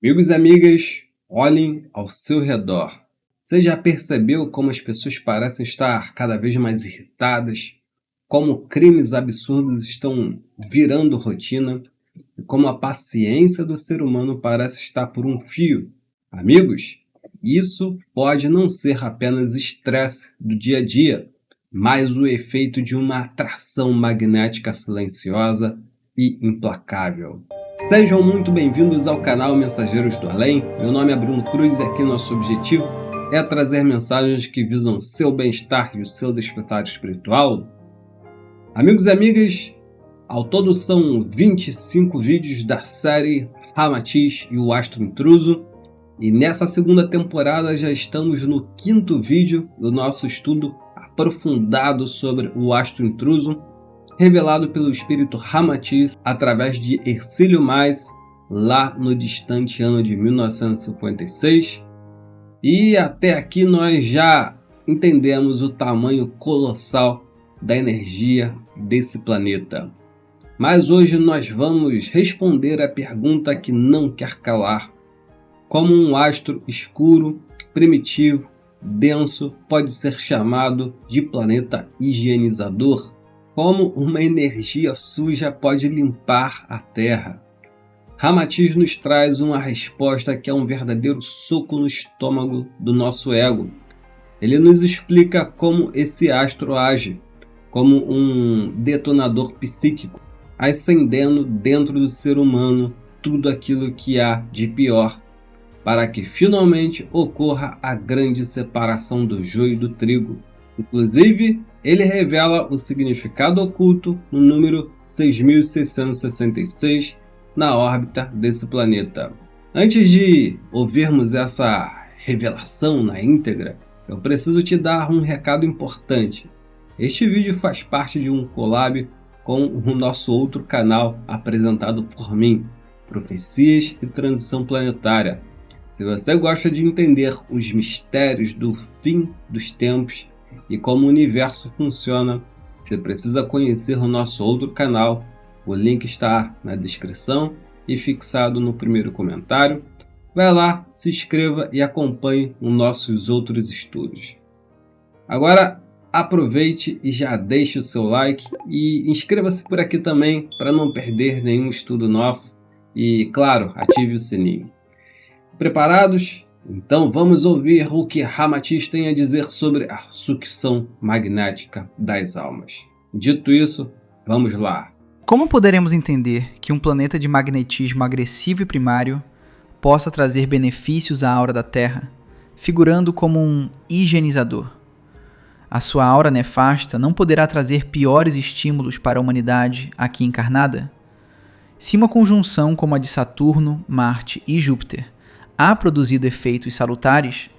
Amigos e amigas, olhem ao seu redor. Você já percebeu como as pessoas parecem estar cada vez mais irritadas? Como crimes absurdos estão virando rotina? E como a paciência do ser humano parece estar por um fio? Amigos, isso pode não ser apenas estresse do dia a dia, mas o efeito de uma atração magnética silenciosa e implacável. Sejam muito bem-vindos ao canal Mensageiros do Além. Meu nome é Bruno Cruz e aqui nosso objetivo é trazer mensagens que visam seu bem-estar e o seu despertar espiritual. Amigos e amigas, ao todo são 25 vídeos da série Ramatiz e o Astro Intruso. E nessa segunda temporada já estamos no 5º vídeo do nosso estudo aprofundado sobre o Astro Intruso, revelado pelo espírito Ramatiz através de Hercílio Mais, lá no distante ano de 1956. E até aqui nós já entendemos o tamanho colossal da energia desse planeta. Mas hoje nós vamos responder a pergunta que não quer calar: como um astro escuro, primitivo, denso pode ser chamado de planeta higienizador? Como uma energia suja pode limpar a Terra? Ramatiz nos traz uma resposta que é um verdadeiro soco no estômago do nosso ego. Ele nos explica como esse astro age, como um detonador psíquico, acendendo dentro do ser humano tudo aquilo que há de pior, para que finalmente ocorra a grande separação do joio do trigo. Inclusive, ele revela o significado oculto no número 6666 na órbita desse planeta. Antes de ouvirmos essa revelação na íntegra, eu preciso te dar um recado importante. Este vídeo faz parte de um collab com o nosso outro canal apresentado por mim, Profecias e Transição Planetária. Se você gosta de entender os mistérios do fim dos tempos e como o universo funciona, você precisa conhecer o nosso outro canal. O link está na descrição e fixado no primeiro comentário. Vai lá, se inscreva e acompanhe os nossos outros estudos. Agora aproveite e já deixe o seu like e inscreva-se por aqui também para não perder nenhum estudo nosso. E claro, ative o sininho. Preparados? Então vamos ouvir o que Ramatiz tem a dizer sobre a sucção magnética das almas. Dito isso, vamos lá. Como poderemos entender que um planeta de magnetismo agressivo e primário possa trazer benefícios à aura da Terra, figurando como um higienizador? A sua aura nefasta não poderá trazer piores estímulos para a humanidade aqui encarnada? Se uma conjunção como a de Saturno, Marte e Júpiter há produzido efeitos salutares,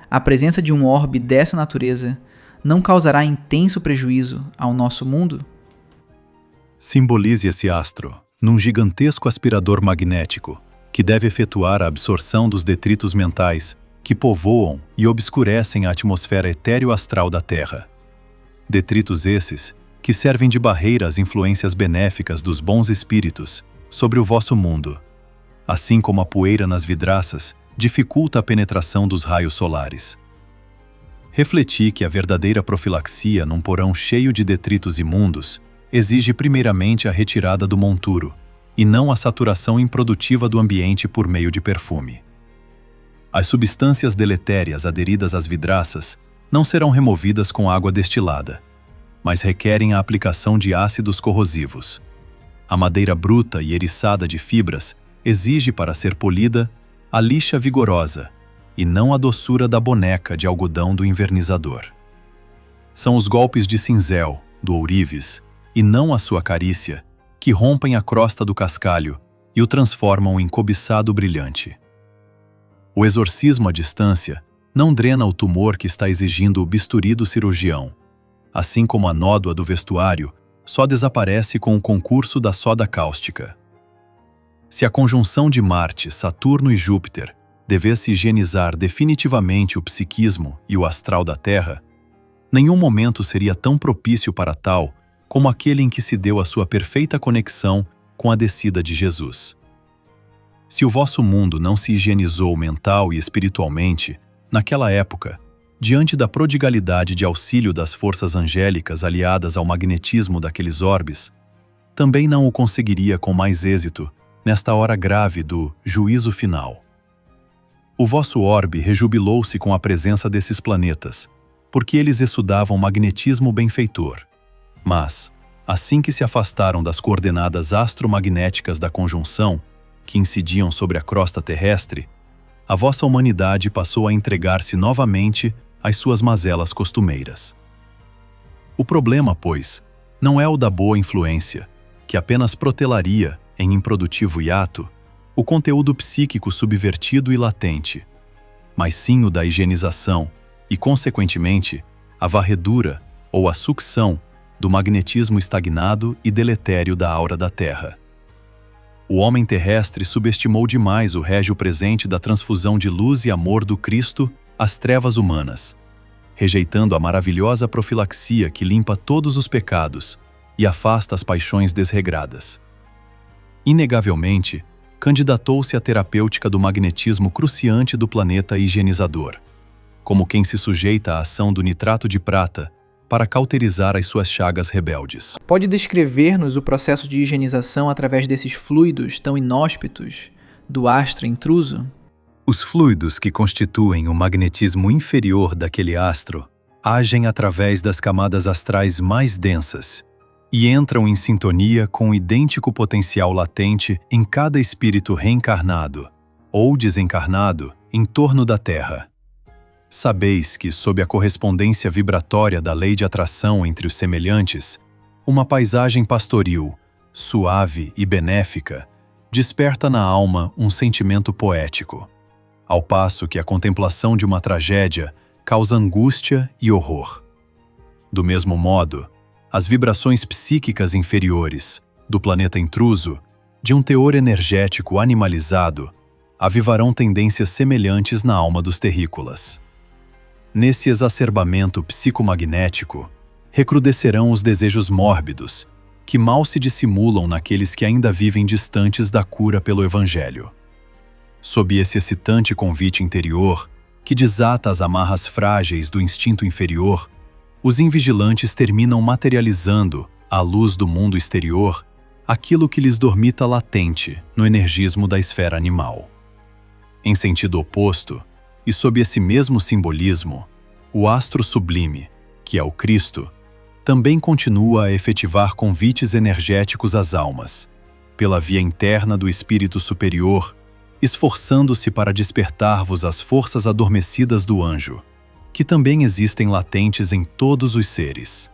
a presença de um orbe dessa natureza não causará intenso prejuízo ao nosso mundo? Simbolize esse astro num gigantesco aspirador magnético que deve efetuar a absorção dos detritos mentais que povoam e obscurecem a atmosfera etéreo-astral da Terra. Detritos esses que servem de barreira às influências benéficas dos bons espíritos sobre o vosso mundo, assim como a poeira nas vidraças dificulta a penetração dos raios solares. Refleti que a verdadeira profilaxia num porão cheio de detritos imundos exige primeiramente a retirada do monturo, e não a saturação improdutiva do ambiente por meio de perfume. As substâncias deletérias aderidas às vidraças não serão removidas com água destilada, mas requerem a aplicação de ácidos corrosivos. A madeira bruta e eriçada de fibras exige para ser polida a lixa vigorosa e não a doçura da boneca de algodão do invernizador. São os golpes de cinzel, do ourives, e não a sua carícia, que rompem a crosta do cascalho e o transformam em cobiçado brilhante. O exorcismo à distância não drena o tumor que está exigindo o bisturi do cirurgião, assim como a nódoa do vestuário só desaparece com o concurso da soda cáustica. Se a conjunção de Marte, Saturno e Júpiter devesse higienizar definitivamente o psiquismo e o astral da Terra, nenhum momento seria tão propício para tal como aquele em que se deu a sua perfeita conexão com a descida de Jesus. Se o vosso mundo não se higienizou mental e espiritualmente, naquela época, diante da prodigalidade de auxílio das forças angélicas aliadas ao magnetismo daqueles orbes, também não o conseguiria com mais êxito nesta hora grave do juízo final. O vosso orbe rejubilou-se com a presença desses planetas, porque eles estudavam magnetismo benfeitor. Mas, assim que se afastaram das coordenadas astromagnéticas da conjunção, que incidiam sobre a crosta terrestre, a vossa humanidade passou a entregar-se novamente às suas mazelas costumeiras. O problema, pois, não é o da boa influência, que apenas protelaria, em improdutivo hiato, o conteúdo psíquico subvertido e latente, mas sim o da higienização e, consequentemente, a varredura ou a sucção do magnetismo estagnado e deletério da aura da Terra. O homem terrestre subestimou demais o régio presente da transfusão de luz e amor do Cristo às trevas humanas, rejeitando a maravilhosa profilaxia que limpa todos os pecados e afasta as paixões desregradas. Inegavelmente, candidatou-se à terapêutica do magnetismo cruciante do planeta higienizador, como quem se sujeita à ação do nitrato de prata para cauterizar as suas chagas rebeldes. Pode descrever-nos o processo de higienização através desses fluidos tão inóspitos do astro intruso? Os fluidos que constituem o magnetismo inferior daquele astro agem através das camadas astrais mais densas e entram em sintonia com o idêntico potencial latente em cada espírito reencarnado ou desencarnado em torno da Terra. Sabeis que, sob a correspondência vibratória da lei de atração entre os semelhantes, uma paisagem pastoril, suave e benéfica, desperta na alma um sentimento poético, ao passo que a contemplação de uma tragédia causa angústia e horror. Do mesmo modo, as vibrações psíquicas inferiores do planeta intruso, de um teor energético animalizado, avivarão tendências semelhantes na alma dos terrícolas. Nesse exacerbamento psicomagnético, recrudescerão os desejos mórbidos, que mal se dissimulam naqueles que ainda vivem distantes da cura pelo Evangelho. Sob esse excitante convite interior, que desata as amarras frágeis do instinto inferior, os invigilantes terminam materializando, à luz do mundo exterior, aquilo que lhes dormita latente no energismo da esfera animal. Em sentido oposto, e sob esse mesmo simbolismo, o astro sublime, que é o Cristo, também continua a efetivar convites energéticos às almas, pela via interna do espírito superior, esforçando-se para despertar-vos as forças adormecidas do anjo, que também existem latentes em todos os seres.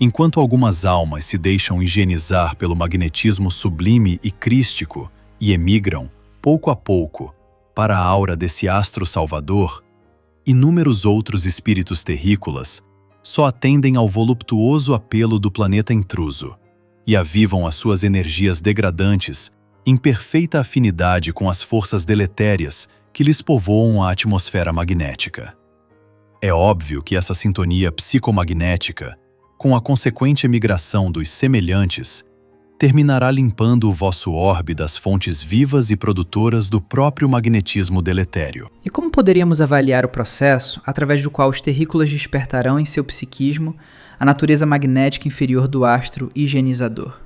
Enquanto algumas almas se deixam higienizar pelo magnetismo sublime e crístico e emigram, pouco a pouco, para a aura desse astro salvador, inúmeros outros espíritos terrícolas só atendem ao voluptuoso apelo do planeta intruso e avivam as suas energias degradantes em perfeita afinidade com as forças deletérias que lhes povoam a atmosfera magnética. É óbvio que essa sintonia psicomagnética, com a consequente emigração dos semelhantes, terminará limpando o vosso orbe das fontes vivas e produtoras do próprio magnetismo deletério. E como poderíamos avaliar o processo através do qual os terrícolas despertarão em seu psiquismo a natureza magnética inferior do astro higienizador?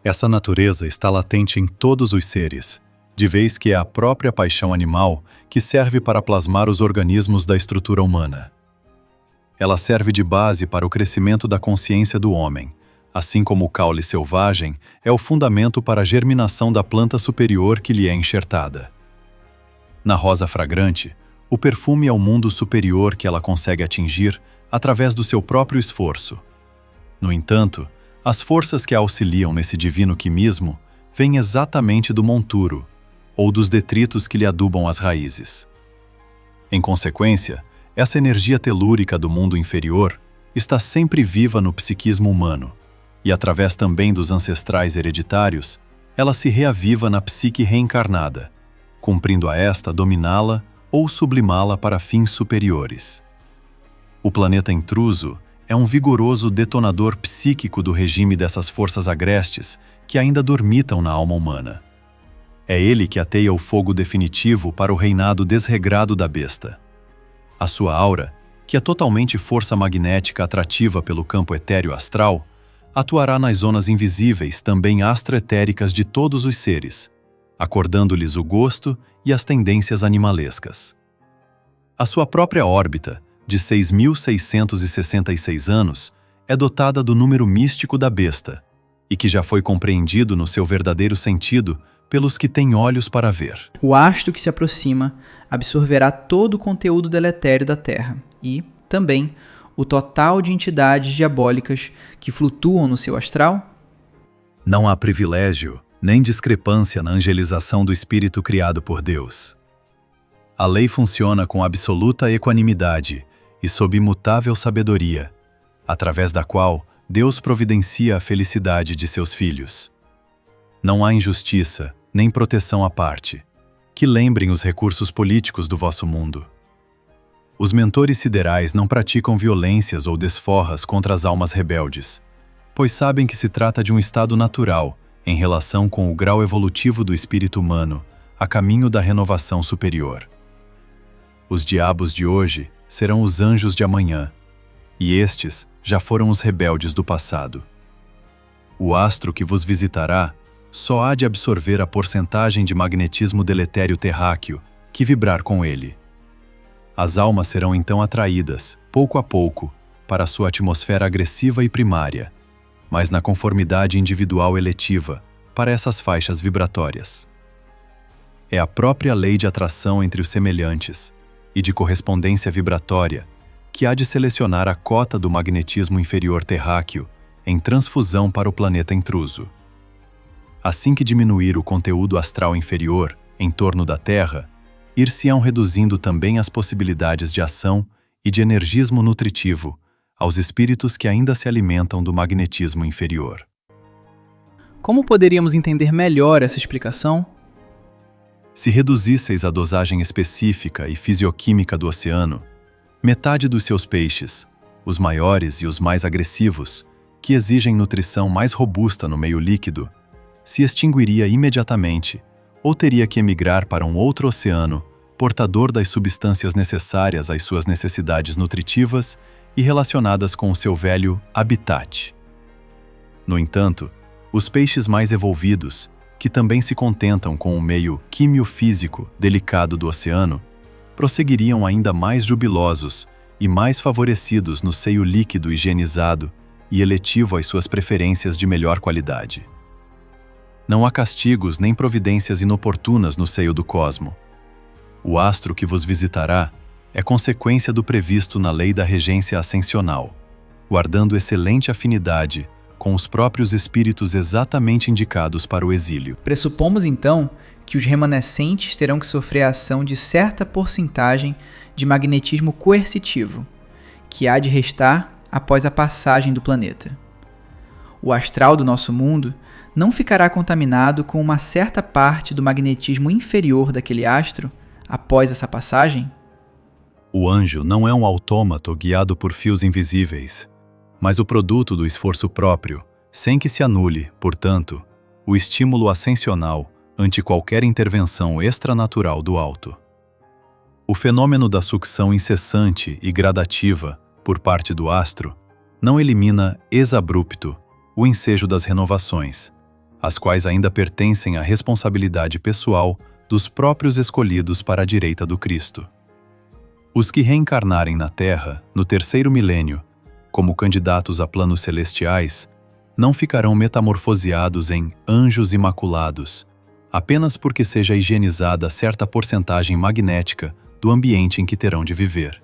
Essa natureza está latente em todos os seres, de vez que é a própria paixão animal que serve para plasmar os organismos da estrutura humana. Ela serve de base para o crescimento da consciência do homem, assim como o caule selvagem é o fundamento para a germinação da planta superior que lhe é enxertada. Na rosa fragrante, o perfume é o mundo superior que ela consegue atingir através do seu próprio esforço. No entanto, as forças que a auxiliam nesse divino quimismo vêm exatamente do monturo, ou dos detritos que lhe adubam as raízes. Em consequência, essa energia telúrica do mundo inferior está sempre viva no psiquismo humano, e através também dos ancestrais hereditários, ela se reaviva na psique reencarnada, cumprindo a esta dominá-la ou sublimá-la para fins superiores. O planeta intruso é um vigoroso detonador psíquico do regime dessas forças agrestes que ainda dormitam na alma humana. É ele que ateia o fogo definitivo para o reinado desregrado da besta. A sua aura, que é totalmente força magnética atrativa pelo campo etéreo astral, atuará nas zonas invisíveis, também astroetéricas de todos os seres, acordando-lhes o gosto e as tendências animalescas. A sua própria órbita, de 6.666 anos, é dotada do número místico da besta, e que já foi compreendido no seu verdadeiro sentido pelos que têm olhos para ver. O astro que se aproxima absorverá todo o conteúdo deletério da Terra e, também, o total de entidades diabólicas que flutuam no seu astral? Não há privilégio nem discrepância na angelização do espírito criado por Deus. A lei funciona com absoluta equanimidade e sob imutável sabedoria, através da qual Deus providencia a felicidade de seus filhos. Não há injustiça, nem proteção à parte, que lembrem os recursos políticos do vosso mundo. Os mentores siderais não praticam violências ou desforras contra as almas rebeldes, pois sabem que se trata de um estado natural em relação com o grau evolutivo do espírito humano a caminho da renovação superior. Os diabos de hoje serão os anjos de amanhã, e estes já foram os rebeldes do passado. O astro que vos visitará só há de absorver a porcentagem de magnetismo deletério terráqueo que vibrar com ele. As almas serão então atraídas, pouco a pouco, para sua atmosfera agressiva e primária, mas na conformidade individual eletiva para essas faixas vibratórias. É a própria lei de atração entre os semelhantes e de correspondência vibratória que há de selecionar a cota do magnetismo inferior terráqueo em transfusão para o planeta intruso. Assim que diminuir o conteúdo astral inferior em torno da Terra, ir-se-ão reduzindo também as possibilidades de ação e de energismo nutritivo aos espíritos que ainda se alimentam do magnetismo inferior. Como poderíamos entender melhor essa explicação? Se reduzisseis a dosagem específica e fisioquímica do oceano, metade dos seus peixes, os maiores e os mais agressivos, que exigem nutrição mais robusta no meio líquido, se extinguiria imediatamente ou teria que emigrar para um outro oceano, portador das substâncias necessárias às suas necessidades nutritivas e relacionadas com o seu velho habitat. No entanto, os peixes mais evolvidos, que também se contentam com o meio quimiofísico delicado do oceano, prosseguiriam ainda mais jubilosos e mais favorecidos no seio líquido higienizado e eletivo às suas preferências de melhor qualidade. Não há castigos nem providências inoportunas no seio do cosmo. O astro que vos visitará é consequência do previsto na lei da regência ascensional, guardando excelente afinidade com os próprios espíritos exatamente indicados para o exílio. Pressupomos, então, que os remanescentes terão que sofrer a ação de certa porcentagem de magnetismo coercitivo, que há de restar após a passagem do planeta. O astral do nosso mundo não ficará contaminado com uma certa parte do magnetismo inferior daquele astro após essa passagem? O anjo não é um autômato guiado por fios invisíveis, mas o produto do esforço próprio, sem que se anule, portanto, o estímulo ascensional ante qualquer intervenção extranatural do alto. O fenômeno da sucção incessante e gradativa por parte do astro não elimina ex-abrupto o ensejo das renovações, as quais ainda pertencem à responsabilidade pessoal dos próprios escolhidos para a direita do Cristo. Os que reencarnarem na Terra, no terceiro milênio, como candidatos a planos celestiais, não ficarão metamorfoseados em anjos imaculados, apenas porque seja higienizada certa porcentagem magnética do ambiente em que terão de viver.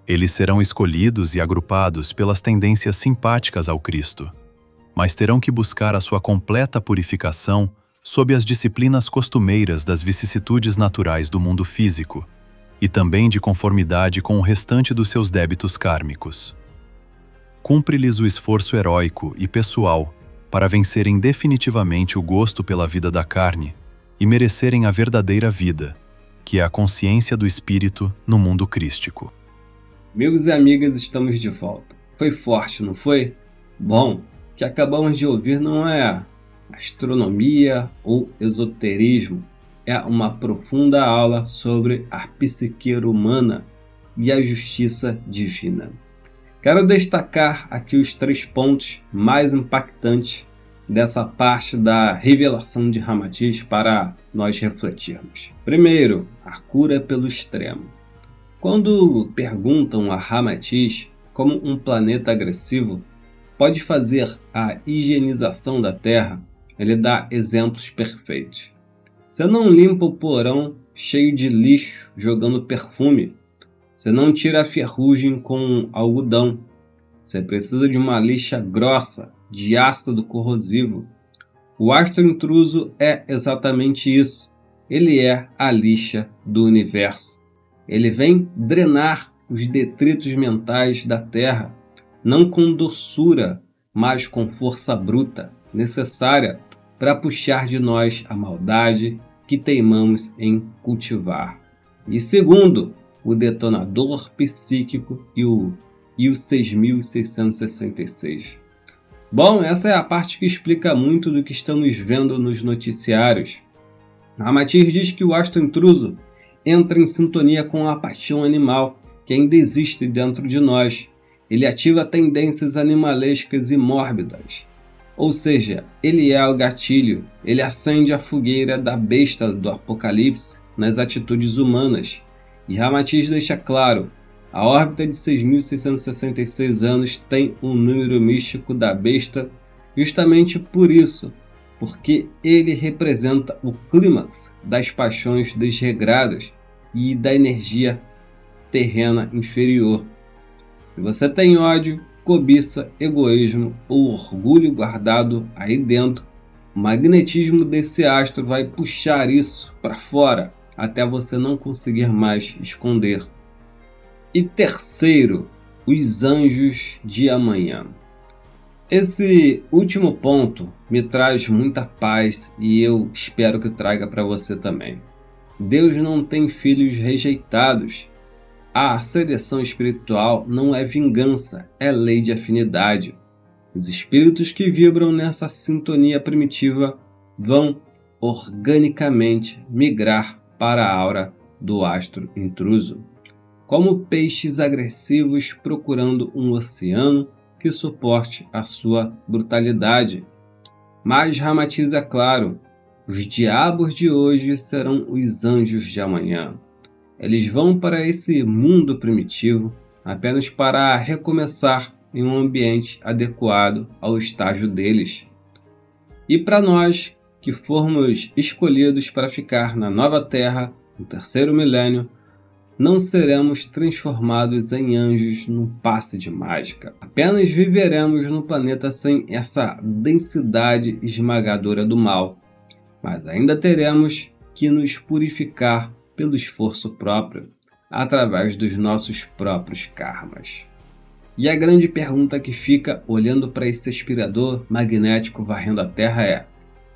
Eles serão escolhidos e agrupados pelas tendências simpáticas ao Cristo, mas terão que buscar a sua completa purificação sob as disciplinas costumeiras das vicissitudes naturais do mundo físico, e também de conformidade com o restante dos seus débitos kármicos. Cumpre-lhes o esforço heróico e pessoal para vencerem definitivamente o gosto pela vida da carne e merecerem a verdadeira vida, que é a consciência do espírito no mundo crístico. Amigos e amigas, estamos de volta. Foi forte, não foi? Bom, o que acabamos de ouvir não é astronomia ou esoterismo. É uma profunda aula sobre a psique humana e a justiça divina. Quero destacar aqui os 3 pontos mais impactantes dessa parte da revelação de Ramatiz para nós refletirmos. Primeiro, a cura pelo extremo. Quando perguntam a Ramatiz como um planeta agressivo pode fazer a higienização da Terra, ele dá exemplos perfeitos. Você não limpa o porão cheio de lixo jogando perfume. Você não tira a ferrugem com algodão. Você precisa de uma lixa grossa, de ácido corrosivo. O astro intruso é exatamente isso. Ele é a lixa do universo. Ele vem drenar os detritos mentais da Terra, não com doçura, mas com força bruta, necessária para puxar de nós a maldade que teimamos em cultivar. E segundo, o detonador psíquico e o 6.666. Bom, essa é a parte que explica muito do que estamos vendo nos noticiários. Ramatiz diz que o astro intruso entra em sintonia com a paixão animal que ainda existe dentro de nós. Ele ativa tendências animalescas e mórbidas. Ou seja, ele é o gatilho, ele acende a fogueira da besta do Apocalipse nas atitudes humanas. E Ramatiz deixa claro, a órbita de 6.666 anos tem um número místico da besta justamente por isso, porque ele representa o clímax das paixões desregradas e da energia terrena inferior. Se você tem ódio, cobiça, egoísmo ou orgulho guardado aí dentro, o magnetismo desse astro vai puxar isso para fora até você não conseguir mais esconder. E terceiro, os anjos de amanhã. Esse último ponto me traz muita paz e eu espero que traga para você também. Deus não tem filhos rejeitados. A seleção espiritual não é vingança, é lei de afinidade. Os espíritos que vibram nessa sintonia primitiva vão organicamente migrar para a aura do astro intruso, como peixes agressivos procurando um oceano que suporte a sua brutalidade. Mas Ramatiz é claro, os diabos de hoje serão os anjos de amanhã. Eles vão para esse mundo primitivo apenas para recomeçar em um ambiente adequado ao estágio deles. E para nós, que formos escolhidos para ficar na nova Terra, no 3º milênio, não seremos transformados em anjos num passe de mágica. Apenas viveremos no planeta sem essa densidade esmagadora do mal, mas ainda teremos que nos purificar pelo esforço próprio, através dos nossos próprios karmas. E a grande pergunta que fica olhando para esse aspirador magnético varrendo a Terra é: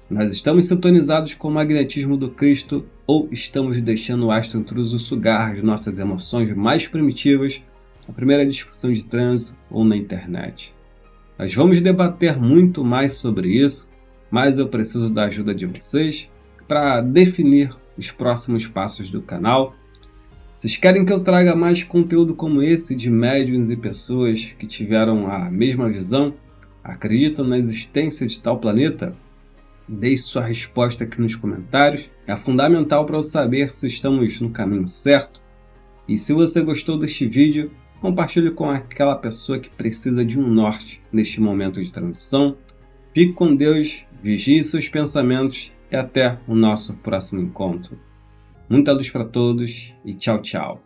nós estamos sintonizados com o magnetismo do Cristo ou estamos deixando o astro intruso sugar as nossas emoções mais primitivas na primeira discussão de trânsito ou na internet? Nós vamos debater muito mais sobre isso, mas eu preciso da ajuda de vocês para definir os próximos passos do canal. Vocês querem que eu traga mais conteúdo como esse de médiuns e pessoas que tiveram a mesma visão, acreditam na existência de tal planeta? Deixe sua resposta aqui nos comentários, é fundamental para eu saber se estamos no caminho certo. E se você gostou deste vídeo, compartilhe com aquela pessoa que precisa de um norte neste momento de transição. Fique com Deus, vigie seus pensamentos e até o nosso próximo encontro. Muita luz para todos e tchau, tchau.